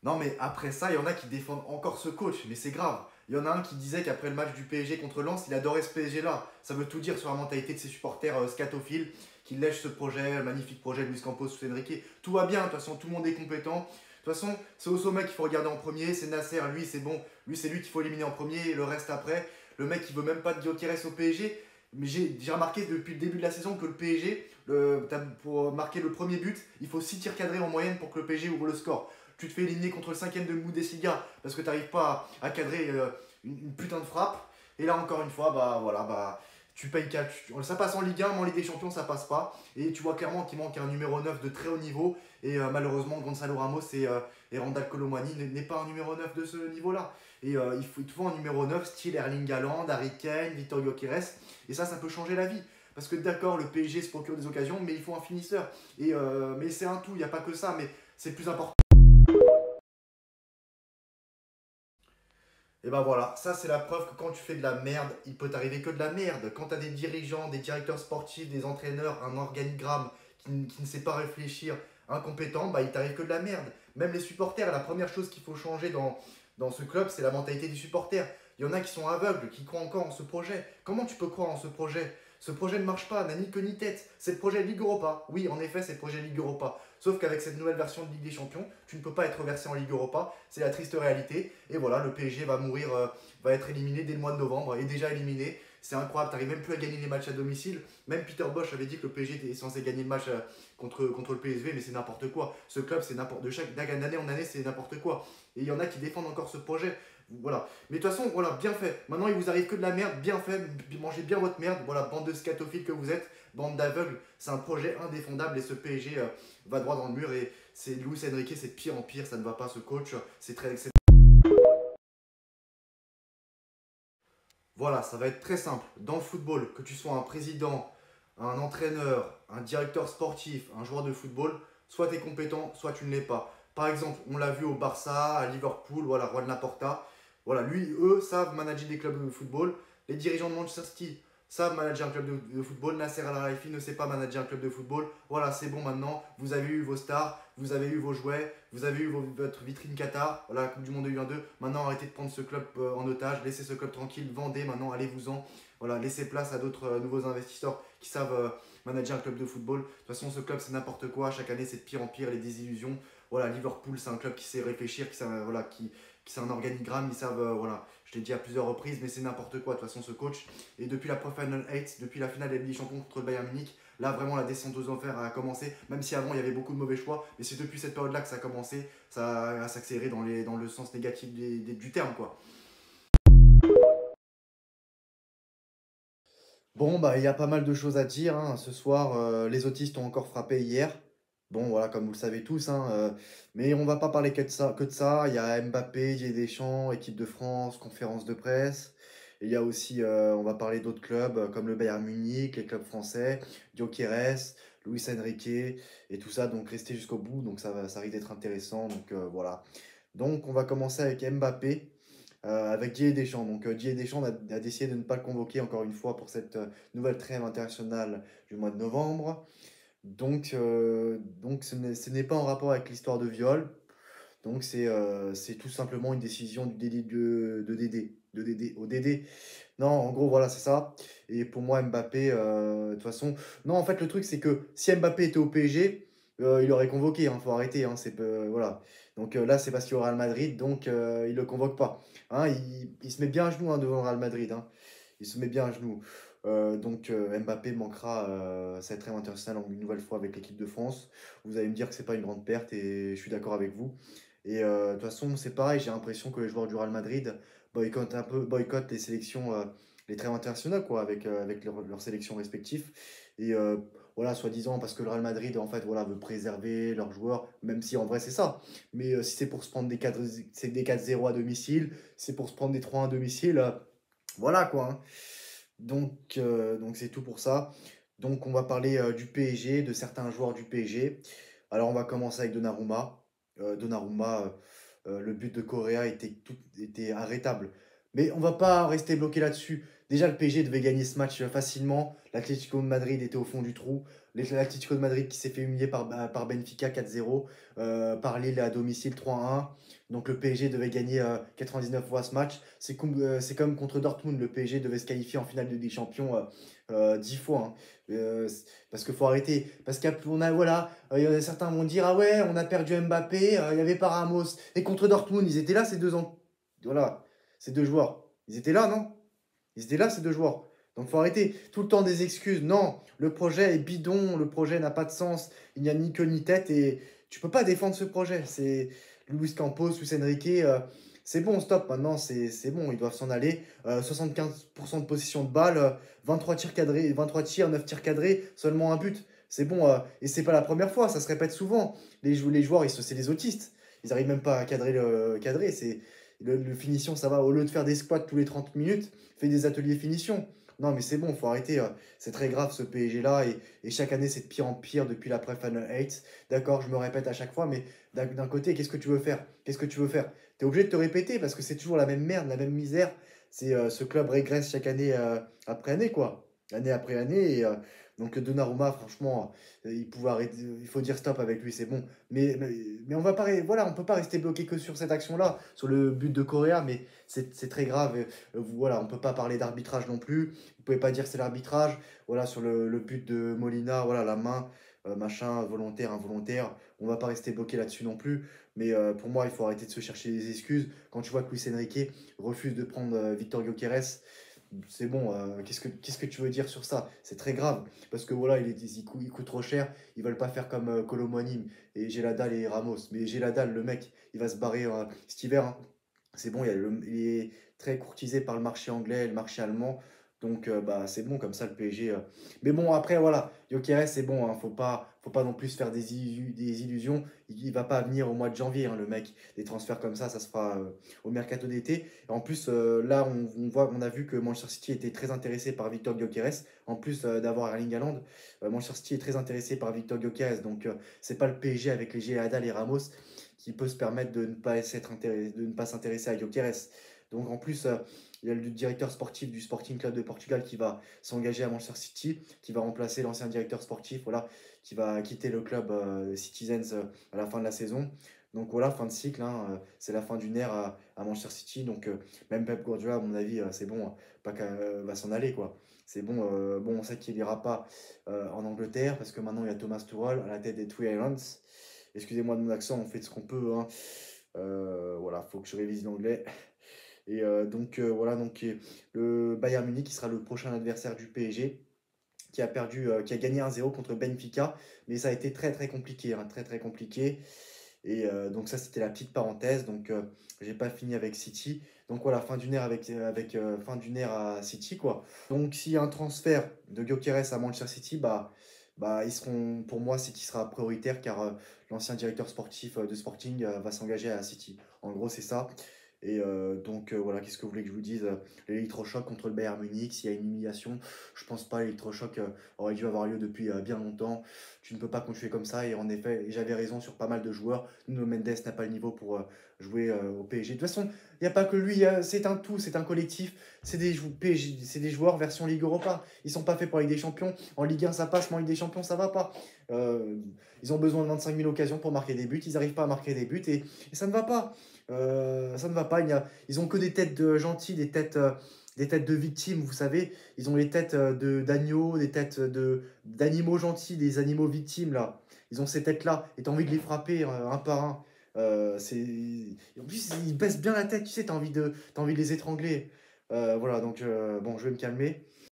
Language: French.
Non, mais après ça, il y en a qui défendent encore ce coach, mais c'est grave. Il y en a un qui disait qu'après le match du PSG contre Lens, il adorait ce PSG-là. Ça veut tout dire sur la mentalité de ses supporters scatophiles qui lèchent ce projet, le magnifique projet de Luis Campos sous Enrique. Tout va bien, de toute façon, tout le monde est compétent. De toute façon, c'est au sommet qu'il faut regarder en premier. C'est Nasser, lui, c'est bon. Lui, c'est lui qu'il faut éliminer en premier et le reste après. Le mec, il veut même pas de Gyökeres au PSG. Mais j'ai remarqué depuis le début de la saison que le PSG, pour marquer le premier but, il faut 6 tirs cadrés en moyenne pour que le PSG ouvre le score. Tu te fais éliminer contre le cinquième de Bundesliga parce que tu n'arrives pas à cadrer une putain de frappe. Et là, encore une fois, bah voilà, bah tu payes 4. Ça passe en Ligue 1, mais en Ligue des Champions, ça passe pas. Et tu vois clairement qu'il manque un numéro 9 de très haut niveau. Et malheureusement, Gonzalo Ramos et Randal Colomani n'est pas un numéro 9 de ce niveau-là. Et il te faut un numéro 9 style Erling Haaland, Harry Kane, Vitor Gyökeres. Et ça peut changer la vie. Parce que d'accord, le PSG se procure des occasions, mais il faut un finisseur. Mais c'est un tout, il n'y a pas que ça. Mais c'est plus important. Et ben voilà, ça c'est la preuve que quand tu fais de la merde, il peut t'arriver que de la merde. Quand tu as des dirigeants, des directeurs sportifs, des entraîneurs, un organigramme qui ne sait pas réfléchir, incompétent, bah il t'arrive que de la merde. Même les supporters, la première chose qu'il faut changer dans ce club, c'est la mentalité des supporters. Il y en a qui sont aveugles, qui croient encore en ce projet. Comment tu peux croire en ce projet? Ce projet ne marche pas, n'a ni queue ni tête. C'est le projet Ligue Europa. Oui, en effet, c'est le projet Ligue Europa. Sauf qu'avec cette nouvelle version de Ligue des Champions, tu ne peux pas être reversé en Ligue Europa. C'est la triste réalité. Et voilà, le PSG va mourir, va être éliminé dès le mois de novembre, est déjà éliminé. C'est incroyable, tu n'arrives même plus à gagner les matchs à domicile. Même Peter Bosch avait dit que le PSG était censé gagner le match contre le PSV, mais c'est n'importe quoi. Ce club, c'est n'importe de chaque d'année en année, c'est n'importe quoi. Et il y en a qui défendent encore ce projet. Voilà. Mais de toute façon, voilà, bien fait. Maintenant, il vous arrive que de la merde, bien fait. Mangez bien votre merde. Voilà, bande de scatophiles que vous êtes, bande d'aveugles. C'est un projet indéfendable et ce PSG va droit dans le mur. Et c'est Luis Enrique, c'est de pire en pire. Ça ne va pas, ce coach. C'est très. Voilà, ça va être très simple. Dans le football, que tu sois un président, un entraîneur, un directeur sportif, un joueur de football, soit tu es compétent, soit tu ne l'es pas. Par exemple, on l'a vu au Barça, à Liverpool, voilà, Juan Laporta. Voilà, lui, eux savent manager des clubs de football. Les dirigeants de Manchester City savent manager un club de football. Nasser Al-Khelaifi ne sait pas manager un club de football. Voilà, c'est bon maintenant. Vous avez eu vos stars, vous avez eu vos jouets, vous avez eu votre vitrine Qatar. Voilà, la Coupe du Monde de U22. Maintenant, arrêtez de prendre ce club en otage. Laissez ce club tranquille. Vendez maintenant, allez-vous-en. Voilà, laissez place à d'autres nouveaux investisseurs qui savent manager un club de football. De toute façon, ce club, c'est n'importe quoi. Chaque année, c'est de pire en pire. Les désillusions. Voilà, Liverpool, c'est un club qui sait réfléchir, voilà, qui c'est un organigramme, ils savent, voilà, je l'ai dit à plusieurs reprises, mais c'est n'importe quoi de toute façon ce coach. Et depuis la Pro Final 8, depuis la finale de la Ligue des Champions contre le Bayern Munich, là vraiment la descente aux enfers a commencé, même si avant il y avait beaucoup de mauvais choix, mais c'est depuis cette période-là que ça a commencé, ça a s'accélérer dans le sens négatif du terme, quoi. Bon, bah, il y a pas mal de choses à dire, hein. Ce soir, les autistes ont encore frappé hier. Bon, voilà, comme vous le savez tous, hein, mais on va pas parler que de ça. Il y a Mbappé, Didier Deschamps, équipe de France, conférence de presse. Et il y a aussi, on va parler d'autres clubs comme le Bayern Munich, les clubs français, Gyökeres, Luis Enrique et tout ça. Donc restez jusqu'au bout. Donc ça risque d'être intéressant. Donc voilà. Donc on va commencer avec Mbappé avec Didier Deschamps. Donc Didier Deschamps a décidé de ne pas le convoquer encore une fois pour cette nouvelle trêve internationale du mois de novembre. Donc ce n'est pas en rapport avec l'histoire de viol. Donc c'est tout simplement une décision du Dédé, au Dédé. Non, en gros, voilà, c'est ça. Et pour moi, Mbappé, de toute façon... Non, en fait, le truc, c'est que si Mbappé était au PSG, il aurait convoqué, hein, faut arrêter, hein, voilà. Donc là, c'est parce qu'il est au Real Madrid, donc il le convoque pas. Hein, il se met bien à genoux hein, devant le Real Madrid. Hein. Il se met bien à genoux. Donc Mbappé manquera cette trêve internationale une nouvelle fois avec l'équipe de France. Vous allez me dire que c'est pas une grande perte et je suis d'accord avec vous. Et de toute façon, c'est pareil, j'ai l'impression que les joueurs du Real Madrid boycottent les sélections, les trêves internationales, quoi, avec leurs sélections respectives. Et voilà, soi-disant, parce que le Real Madrid, en fait, voilà, veut préserver leurs joueurs, même si en vrai c'est ça. Mais si c'est pour se prendre des 4-0 à domicile, c'est pour se prendre des 3-1 à domicile, voilà quoi. Hein. Donc c'est tout pour ça. Donc on va parler du PSG, de certains joueurs du PSG. Alors on va commencer avec Donnarumma. Donnarumma, le but de Correa était arrêtable. Mais on va pas rester bloqué là-dessus. Déjà, le PSG devait gagner ce match facilement. L'Atlético de Madrid était au fond du trou. L'Atlético de Madrid qui s'est fait humilier par Benfica 4-0, par Lille à domicile 3-1. Donc le PSG devait gagner 99 fois ce match. C'est comme contre Dortmund, le PSG devait se qualifier en finale de Ligue des Champions 10 fois, hein. Parce qu'il faut arrêter. Parce qu'on a, voilà, certains vont dire, ah ouais, on a perdu Mbappé, il n'y avait pas Ramos. Et contre Dortmund, ils étaient là ces 2 ans. Voilà. Ces deux joueurs. Ils étaient là, non? Ils étaient là, ces deux joueurs. Donc faut arrêter. Tout le temps des excuses. Non, le projet est bidon, le projet n'a pas de sens. Il n'y a ni queue ni tête et tu peux pas défendre ce projet. C'est Luis Campos, Luis Enrique. C'est bon, stop. Maintenant, c'est bon. Ils doivent s'en aller. 75% de possession de balle, 23 tirs cadrés, 23 tirs, 9 tirs cadrés, seulement un but. C'est bon. Et c'est pas la première fois. Ça se répète souvent. Les joueurs, c'est des autistes. Ils arrivent même pas à cadrer. Le finition, ça va. Au lieu de faire des squats tous les 30 minutes, fais des ateliers finition. Non, mais c'est bon, faut arrêter. C'est très grave ce PSG-là. Et chaque année, c'est de pire en pire depuis l'après Final 8. D'accord, je me répète à chaque fois, mais d'un côté, qu'est-ce que tu veux faire? Qu'est-ce que tu veux faire? Tu es obligé de te répéter parce que c'est toujours la même merde, la même misère. Ce club régresse chaque année après année, quoi. Année après année. Donc Donnarumma, franchement, il pouvait arrêter, il faut dire stop avec lui, c'est bon. Mais on va pas, voilà, on peut pas rester bloqué que sur cette action-là, sur le but de Correa, mais c'est très grave. Voilà, on peut pas parler d'arbitrage non plus. Vous pouvez pas dire c'est l'arbitrage. Voilà, sur le but de Molina, voilà, la main, machin, volontaire, involontaire. On va pas rester bloqué là-dessus non plus. Mais pour moi, il faut arrêter de se chercher des excuses. Quand tu vois que Luis Enrique refuse de prendre Victor Gyökeres, c'est bon, qu'est-ce que tu veux dire sur ça? C'est très grave, parce que voilà, il coûte trop cher, ils veulent pas faire comme Kolo Muani et Geladal et Ramos. Mais Geladal, le mec, il va se barrer cet hiver, hein. C'est bon, il est très courtisé par le marché anglais et le marché allemand. Donc, bah, c'est bon, comme ça, le PSG. Mais bon, après, voilà, Gyökeres, c'est bon, hein, faut pas non plus se faire des illusions. Il va pas venir au mois de janvier, hein, le mec. Des transferts comme ça se fera au mercato d'été. Et en plus, là, on a vu que Manchester City était très intéressé par Victor Gyökeres. En plus d'avoir Erling Haaland, Manchester City est très intéressé par Victor Gyökeres. Donc, c'est pas le PSG avec les Adal et Ramos qui peut se permettre de ne pas s'intéresser à Gyökeres. Donc en plus, il y a le directeur sportif du Sporting Club de Portugal qui va s'engager à Manchester City, qui va remplacer l'ancien directeur sportif, voilà, qui va quitter le club Citizens à la fin de la saison. Donc voilà, fin de cycle, hein, c'est la fin d'une ère à Manchester City. Donc même Pep Guardiola, à mon avis, c'est bon, va s'en aller, quoi. C'est bon, bon, on sait qu'il n'ira pas en Angleterre parce que maintenant il y a Thomas Tuchel à la tête des Three Lions. Excusez-moi de mon accent, on fait de ce qu'on peut, hein. Voilà, faut que je révise l'anglais. Et donc voilà, donc le Bayern Munich qui sera le prochain adversaire du PSG, qui a gagné 1-0 contre Benfica, mais ça a été très très compliqué, hein, très très compliqué. Et donc ça c'était la petite parenthèse. Donc j'ai pas fini avec City. Donc voilà, fin d'une ère fin d'une ère à City, quoi. Donc s'il y a un transfert de Gyökeres à Manchester City, ils seront, pour moi, City sera prioritaire car l'ancien directeur sportif de Sporting va s'engager à City. En gros, c'est ça. Et donc voilà, qu'est-ce que vous voulez que je vous dise? L'électrochoc contre le Bayern Munich, s'il y a une humiliation, je pense pas. L'électrochoc aurait dû avoir lieu depuis bien longtemps. Tu ne peux pas continuer comme ça. Et en effet, j'avais raison sur pas mal de joueurs. Nuno Mendes n'a pas le niveau pour jouer au PSG. De toute façon, il n'y a pas que lui. C'est un tout, c'est un collectif. PSG, c'est des joueurs version Ligue Europa. Ils sont pas faits pour la Ligue des Champions. En Ligue 1, ça passe, mais en Ligue des Champions, ça va pas. Euh, Ils ont besoin de 25 000 occasions pour marquer des buts. Ils n'arrivent pas à marquer des buts et ça ne va pas. Ça ne va pas. Ils ont que des têtes de gentils, des têtes de victimes, vous savez. Ils ont les têtes d'agneaux, des têtes d'animaux gentils, des animaux victimes, là. Ils ont ces têtes-là. Et tu as envie de les frapper un par un. En plus, ils baissent bien la tête, tu sais, t'as envie de les étrangler. Voilà, donc bon, je vais me calmer.